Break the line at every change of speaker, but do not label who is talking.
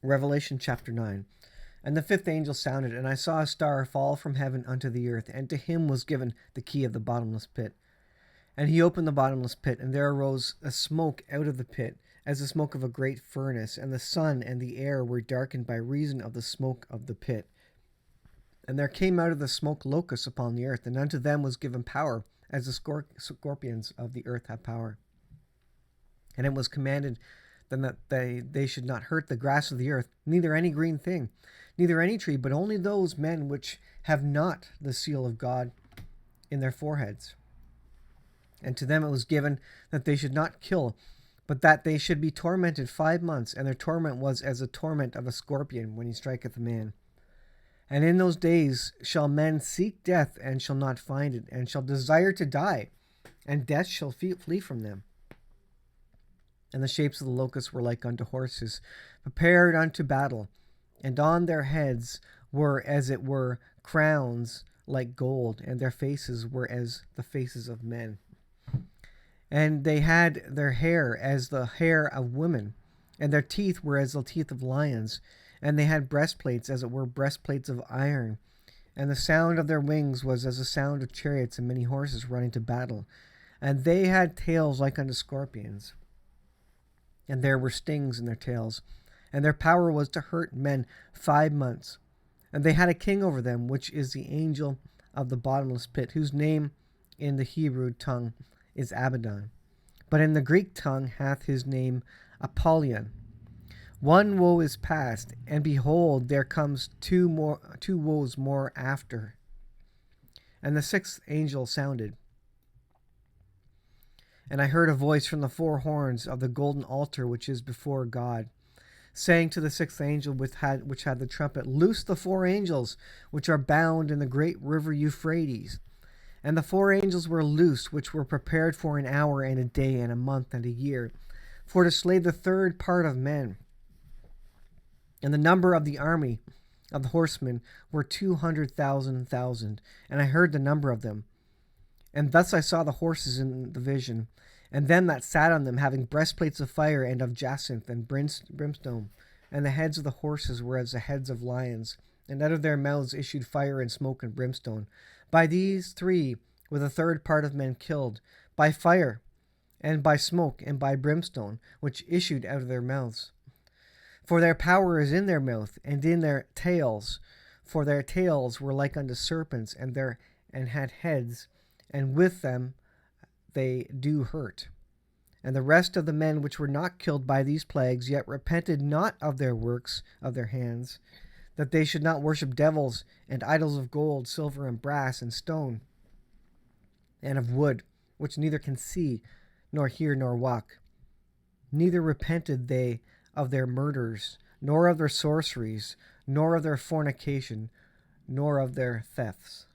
Revelation chapter 9. And the fifth angel sounded, and I saw a star fall from heaven unto the earth, and to him was given the key of the bottomless pit. And he opened the bottomless pit, and there arose a smoke out of the pit, as the smoke of a great furnace, and the sun and the air were darkened by reason of the smoke of the pit. And there came out of the smoke locusts upon the earth, and unto them was given power, as the scorpions of the earth have power. And it was commanded them that they should not hurt the grass of the earth, neither any green thing, neither any tree, but only those men which have not the seal of God in their foreheads. And to them it was given that they should not kill, but that they should be tormented 5 months, and their torment was as the torment of a scorpion when he striketh a man. And in those days shall men seek death, and shall not find it, and shall desire to die, and death shall flee from them. And the shapes of the locusts were like unto horses, prepared unto battle, and on their heads were as it were crowns like gold, and their faces were as the faces of men. And they had their hair as the hair of women, and their teeth were as the teeth of lions, and they had breastplates as it were breastplates of iron. And the sound of their wings was as the sound of chariots and many horses running to battle. And they had tails like unto scorpions, and there were stings in their tails. And their power was to hurt men 5 months. And they had a king over them, which is the angel of the bottomless pit, whose name in the Hebrew tongue is Abaddon, but in the Greek tongue hath his name Apollyon. One woe is past, and behold, there comes two woes more after. And the sixth angel sounded, and I heard a voice from the 4 horns of the golden altar which is before God, saying to the sixth angel which had the trumpet, Loose the 4 angels which are bound in the great river Euphrates. And the 4 angels were loosed, which were prepared for an hour and a day and a month and a year, for to slay the 1/3 part of men. And the number of the army of the horsemen were 200,000. And I heard the number of them. And thus I saw the horses in the vision, and them that sat on them, having breastplates of fire and of jacinth and brimstone. And the heads of the horses were as the heads of lions, and out of their mouths issued fire and smoke and brimstone. By these 3 were the 1/3 part of men killed, by fire, and by smoke, and by brimstone, which issued out of their mouths. For their power is in their mouth, and in their tails. For their tails were like unto serpents, and had heads, and with them they do hurt. And the rest of the men which were not killed by these plagues, yet repented not of their works of their hands, that they should not worship devils and idols of gold, silver, and brass, and stone, and of wood, which neither can see, nor hear, nor walk. Neither repented they of their murders, nor of their sorceries, nor of their fornication, nor of their thefts.